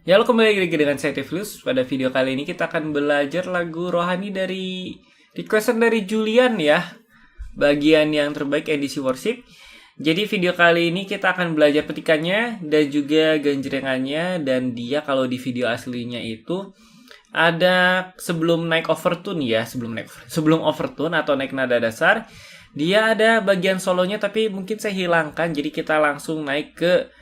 Ya, halo, kembali lagi dengan saya Tiflus. Pada video kali ini kita akan belajar lagu rohani dari requestan dari Julian ya. Bagian yang terbaik edisi worship. Jadi video kali ini kita akan belajar petikannya dan juga genjrengannya. Dan dia kalau di video aslinya itu ada sebelum naik overtune ya, sebelum overtune atau naik nada dasar, dia ada bagian solonya tapi mungkin saya hilangkan. Jadi kita langsung naik ke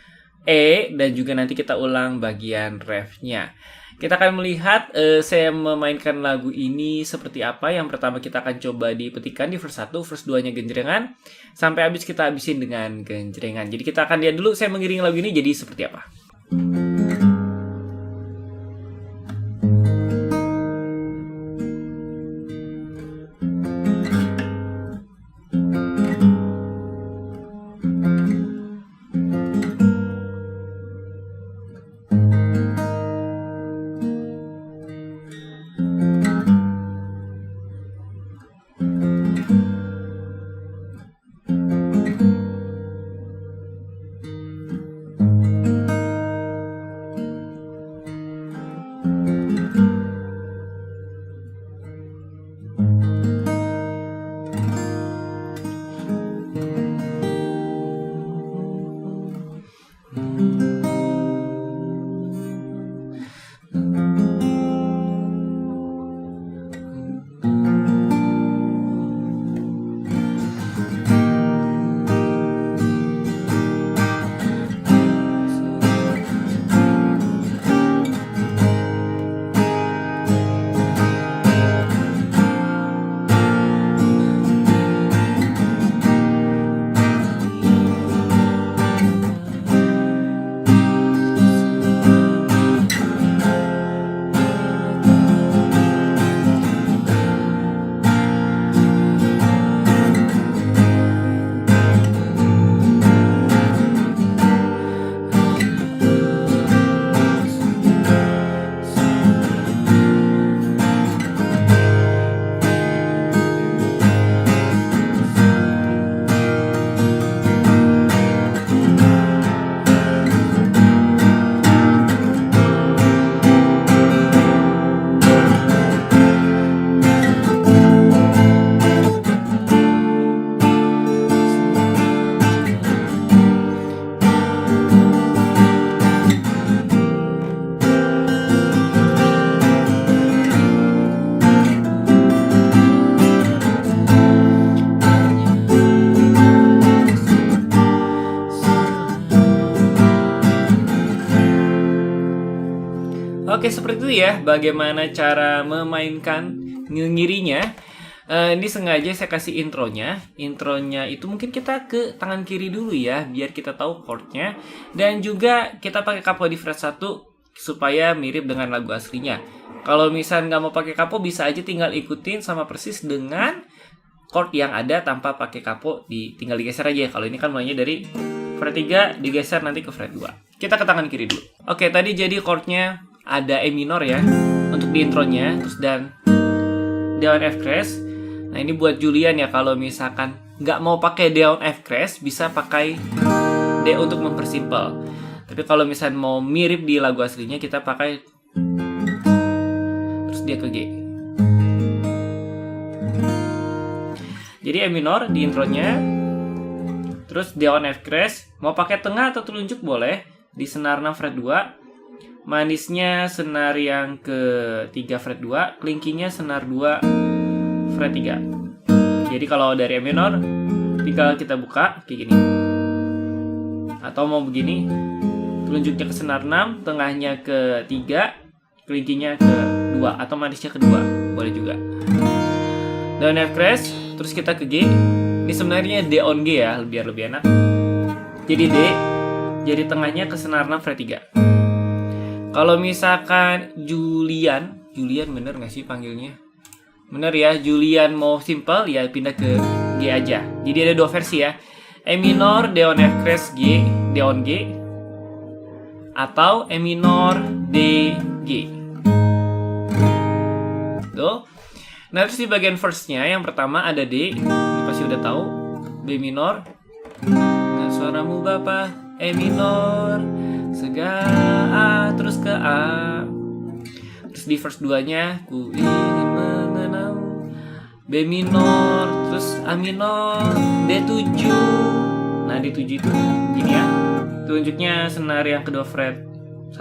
E dan juga nanti kita ulang bagian refnya. Kita akan melihat saya memainkan lagu ini seperti apa. Yang pertama kita akan coba dipetikan di verse 1, verse 2-nya genjrengan. Sampai habis kita habisin dengan genjrengan. Jadi kita akan lihat dulu saya mengiringi lagu ini jadi seperti apa. Oke, seperti itu ya bagaimana cara memainkan ngirinya. Ini sengaja saya kasih intronya. Intronya itu mungkin kita ke tangan kiri dulu ya, biar kita tahu chordnya. Dan juga kita pakai kapo di fret 1 supaya mirip dengan lagu aslinya. Kalau misal nggak mau pakai kapo, bisa aja tinggal ikutin sama persis dengan chord yang ada tanpa pakai kapo. Tinggal digeser aja. Kalau ini kan mulainya dari fret 3, digeser nanti ke fret 2. Kita ke tangan kiri dulu. Oke, tadi jadi chordnya ada E minor ya untuk di intronya, terus dan D on F crash. Nah ini buat Julian ya, kalau misalkan nggak mau pakai D on F crash bisa pakai D untuk mempersimpel. Tapi kalau misalkan mau mirip di lagu aslinya kita pakai terus dia ke G. Jadi E minor di intronya, terus D on F crash. Mau pakai tengah atau telunjuk boleh. Di senar 6 fret 2. Manisnya senar yang ke 3 fret 2, kelingkingnya senar 2 fret 3. Jadi kalau dari E minor tinggal kita buka kayak gini. Atau mau begini, telunjuknya ke senar 6, tengahnya ke 3, kelingkingnya ke 2 atau manisnya ke 2, boleh juga. Down F crash, terus kita ke G. Ini sebenarnya D on G ya, biar lebih enak. Jadi D, jadi tengahnya ke senar 6 fret 3. Kalau misalkan Julian bener nggak sih panggilnya? Bener ya, Julian mau simple ya pindah ke G aja. Jadi ada dua versi ya. E minor, D on F crash, G, D on G. Atau E minor, D, G. Tuh. Nah terus di bagian verse-nya yang pertama ada D. Ini pasti udah tahu. B minor. Nah suaramu Bapa, E minor. segala A, terus ke A. Terus di verse 2-nya, ku ingin mengenal B minor, terus A minor, D7. Nah di 7 itu gini ya, tunjuknya senar yang kedua fret 1,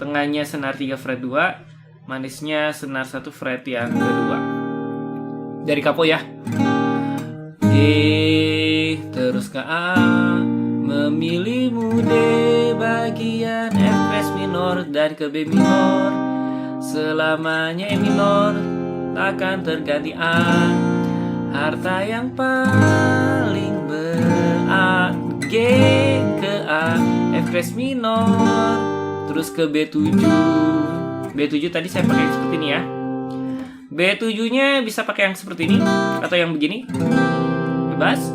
tengahnya senar 3 fret 2, manisnya senar 1 fret yang kedua. Dari kapo ya, G terus ke A, memilihmu D bagian F fret minor dan ke B minor, selamanya E minor takkan terganti A, harta yang paling A, G ke A, F fret minor, terus ke B7. B7 tadi saya pakai seperti ini ya. B7-nya bisa pakai yang seperti ini atau yang begini, bebas.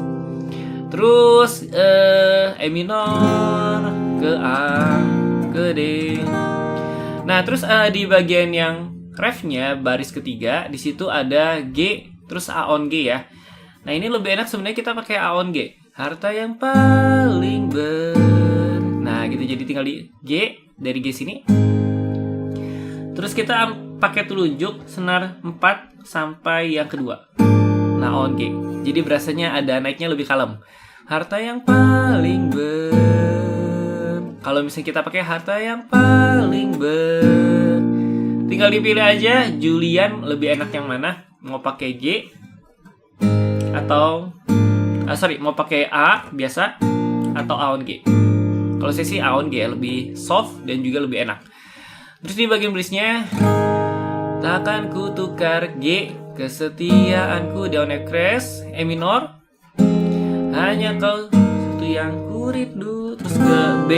Terus E minor ke A, ke D. Nah, terus di bagian yang refnya baris ketiga, di situ ada G terus A on G ya. Nah, ini lebih enak sebenarnya kita pakai A on G. Harta yang paling Nah, gitu, jadi tinggal di G, dari G sini. Terus kita pakai telunjuk senar 4 sampai yang kedua. Nah, on G. Jadi berasanya ada naiknya lebih kalem. Harta yang paling Kalau misalnya kita pakai harta yang paling tinggal dipilih aja Julian lebih enak yang mana, mau pakai G atau mau pakai A biasa atau A on G. Kalau saya sih A on G lebih soft dan juga lebih enak. Terus di bagian bridge-nya, takkan ku tukar G, kesetiaanku D on F crash E minor, hanya kau satu yang ku rindu. Terus ke B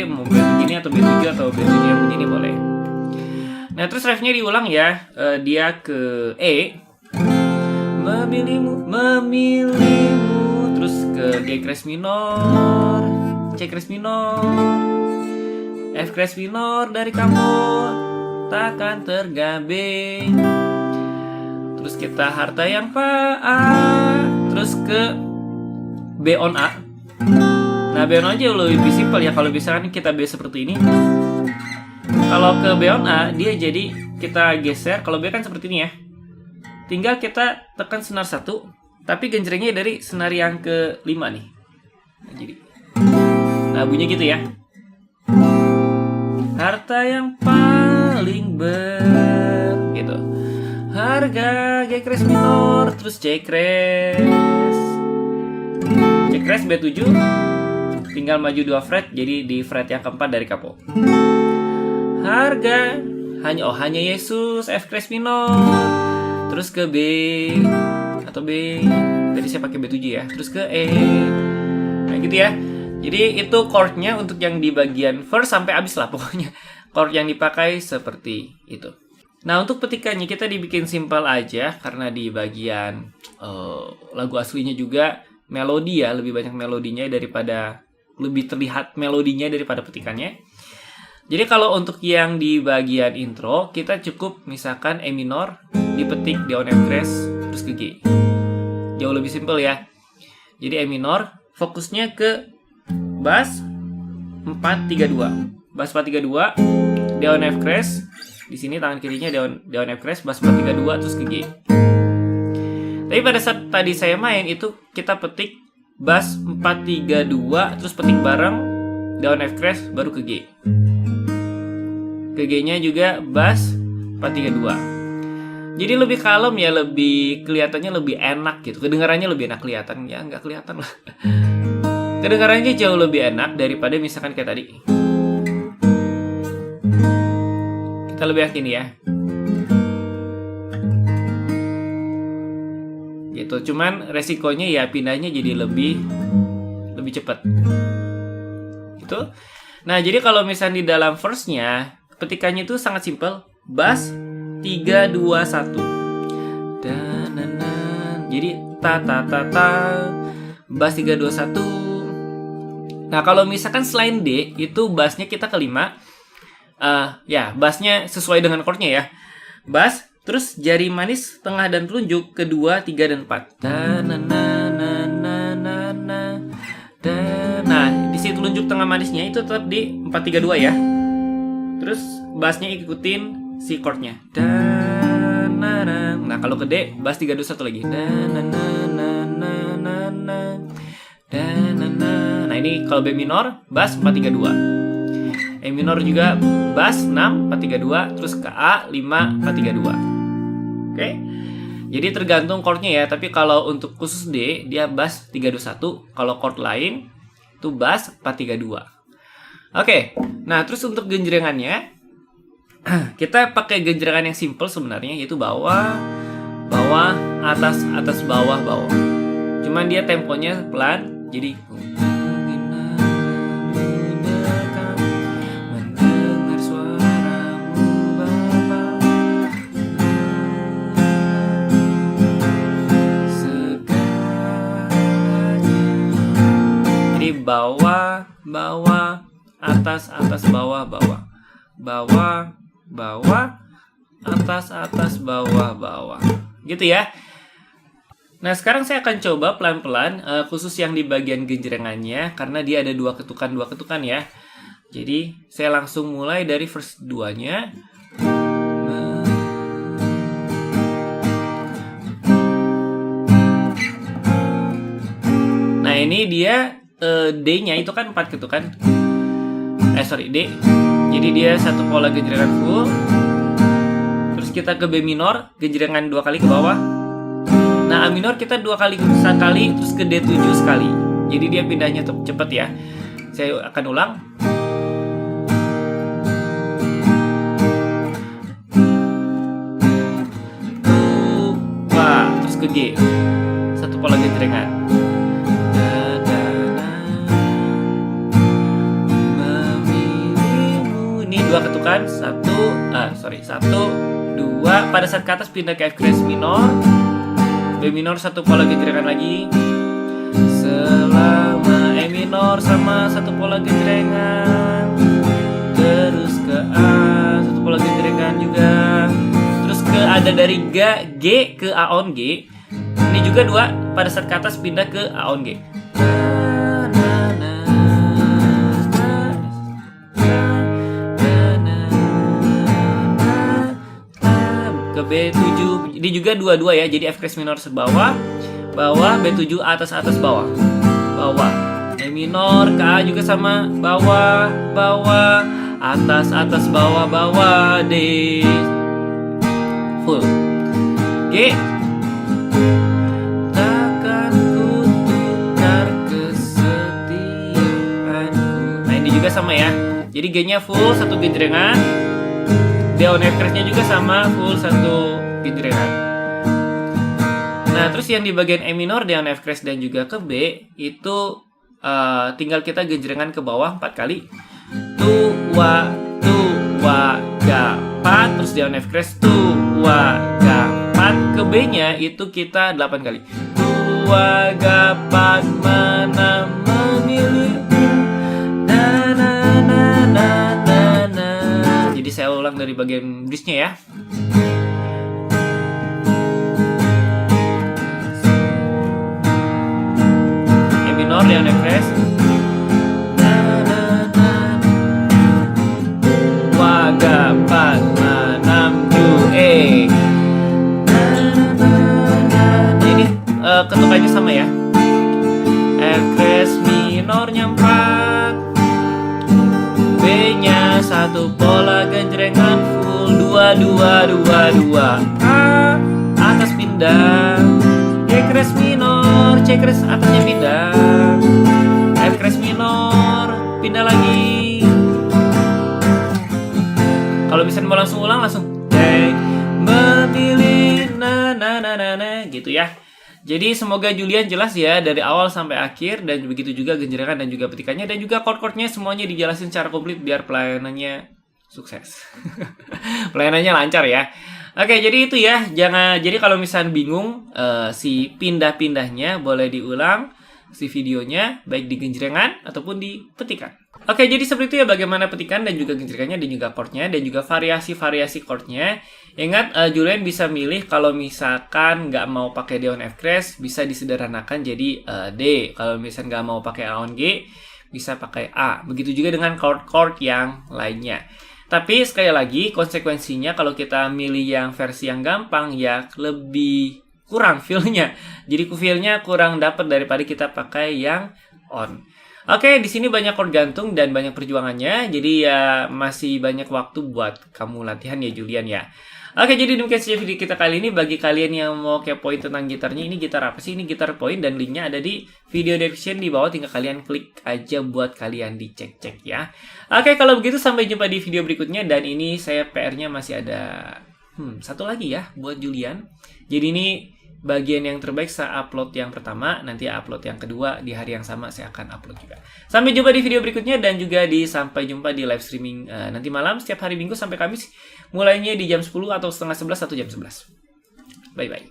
mau B begini atau B7 atau B7 yang begini boleh. Nah, terus refnya diulang ya. Dia ke E, memilihmu, terus ke G crash minor, C crash minor, F crash minor dari kamu takkan tergabing. Terus kita harta yang A, terus ke B on A. Nah, B on A aja lebih simpel ya. Kalau misalkan kita B seperti ini, kalau ke B on A dia jadi kita geser. Kalau B kan seperti ini ya, tinggal kita tekan senar 1, tapi genjrengnya dari senar yang ke-5 nih. Nah, bunyinya gitu ya. Harta yang paling gitu. Harga G crash minor, terus C crash B7, tinggal maju 2 fret, jadi di fret yang keempat dari kapo. Harga hanya Yesus F crash minor, terus ke B atau B, tadi saya pakai B7 ya, terus ke E. Nah, gitu ya. Jadi itu chordnya untuk yang di bagian verse sampai habis lah pokoknya. Chord yang dipakai seperti itu. Nah, untuk petikannya kita dibikin simpel aja, karena di bagian lagu aslinya juga melodi ya, lebih banyak melodinya daripada, lebih terlihat melodinya daripada petikannya. Jadi kalau untuk yang di bagian intro, kita cukup misalkan E minor dipetik di on F crash terus ke G. Jauh lebih simpel ya. Jadi E minor fokusnya ke bass 432. Bass 432, D on F crash. Di sini tangan kirinya D on F crash, bass 432 terus ke G. Tapi pada saat tadi saya main itu kita petik bass 432 terus petik bareng D on F crash baru ke G. Ke G-nya juga bass 432. Jadi lebih kalem ya, lebih kelihatannya lebih enak gitu. Kedengarannya lebih enak, kelihatan ya, nggak kelihatan lah. Kedengarannya jauh lebih enak daripada misalkan kayak tadi. Kita lebih yakin ya. Gitu. Cuman resikonya ya pindahnya jadi lebih cepat. Gitu. Nah, jadi kalau misalnya di dalam verse-nya petikannya itu sangat simpel. Bass 321. Jadi ta bass 321. Nah, kalau misalkan selain D itu bassnya kita kelima. Ya, bassnya sesuai dengan chordnya ya. Bass, terus jari manis tengah dan telunjuk kedua, 3 dan 4. Nah, di situ telunjuk tengah manisnya itu tetap di 432 ya. Terus bassnya ikutin si chordnya. Nah kalau ke D, bass 321 lagi. Nah ini kalau B minor, bass 432. E minor juga bass 6 432, terus ke A 5 432. Oke. Jadi tergantung chordnya ya, tapi kalau untuk khusus D dia bass 321, kalau chord lain itu bass 432. Oke. Nah, terus untuk genjrengannya kita pakai genjrengan yang simple sebenarnya, yaitu bawah, bawah, atas, atas, bawah, bawah. Cuman dia temponya pelan, jadi bawah, bawah, atas, atas, bawah, bawah, bawah, bawah, atas, atas, bawah, bawah, gitu ya. Nah sekarang saya akan coba pelan-pelan, khusus yang di bagian genjrengannya, karena dia ada dua ketukan ya. Jadi saya langsung mulai dari verse 2-nya. Nah ini dia D-nya itu kan 4 ketukan. D. Jadi dia satu pola genjrengan full. Terus kita ke B minor, genjrengan 2 kali ke bawah. Nah, A minor kita 2 kali sekali, terus ke D7 sekali. Jadi dia pindahnya cepet ya. Saya akan ulang. Terus ke G. Satu pola genjrengan. Dua ketukan, 1, 2, pada saat ke atas pindah ke F crash minor, B minor satu pola genjrengan lagi, selama E minor sama satu pola genjrengan, terus ke A satu pola genjrengan juga, terus ke ada dari G ke A on G, ini juga 2, pada saat ke atas pindah ke A on G. Ke B7, ini juga 2-2 ya. Jadi F crash minor sebawah, bawah, B7 atas atas bawah, bawah. E minor ke A juga sama, bawah, bawah, atas atas bawah, bawah, D full. G. Takkan ku tukar kesetiaanku. Nah ini juga sama ya. Jadi G-nya full satu genjrengan. D on F crash-nya juga sama, full satu genjrengan. Nah, terus yang di bagian E minor, D on F crash dan juga ke B itu tinggal kita genjrengan ke bawah 4 kali. Tua, ga, 4, terus D on F crash, tua, ga, 4. Ke B-nya itu kita 8 kali. Tua, ga, 4, mana memilih. Jadi saya ulang dari bagian bridge-nya ya. E minor, D on F crash, wa, ga, 4, 6, 7, E. Ini ketukannya sama ya. F crash minornya 4, B-nya satu pola genjrengan full, 2, 2, 2, 2. A atas pindah, G crash minor, C crash atasnya pindah, F crash minor pindah lagi. Kalau misalnya mau langsung ulang, langsung memilih gitu ya. Jadi semoga Julian jelas ya dari awal sampai akhir, dan begitu juga genjrengan dan juga petikannya dan juga chord-chordnya semuanya dijelasin secara komplit biar pelayanannya sukses. Pelayanannya lancar ya. Oke, jadi itu ya. Jadi kalau misalnya bingung si pindah-pindahnya boleh diulang si videonya baik di genjrengan ataupun di petikan. Oke, jadi seperti itu ya bagaimana petikan dan juga genjrengannya dan juga chordnya dan juga variasi-variasi chordnya. Ingat, Julian bisa milih kalau misalkan nggak mau pakai D on F crash bisa disederhanakan jadi D. Kalau misalkan nggak mau pakai A on G bisa pakai A. Begitu juga dengan chord-chord yang lainnya. Tapi sekali lagi konsekuensinya kalau kita milih yang versi yang gampang ya lebih kurang feel-nya. Jadi feel-nya kurang dapat daripada kita pakai yang on. Oke, di sini banyak chord gantung dan banyak perjuangannya. Jadi ya masih banyak waktu buat kamu latihan ya Julian ya. Oke, jadi demikian saja video kita kali ini. Bagi kalian yang mau kepoin tentang gitarnya, ini gitar apa sih? Ini gitar point dan linknya ada di video description di bawah. Tinggal kalian klik aja buat kalian dicek-cek ya. Oke, kalau begitu sampai jumpa di video berikutnya. Dan ini saya PR-nya masih ada satu lagi ya buat Julian. Jadi ini bagian yang terbaik saya upload yang pertama, nanti upload yang kedua di hari yang sama saya akan upload juga. Sampai jumpa di video berikutnya dan juga sampai jumpa di live streaming nanti malam setiap hari Minggu sampai Kamis, mulainya di jam 10 atau setengah 11 atau jam 11. Bye bye.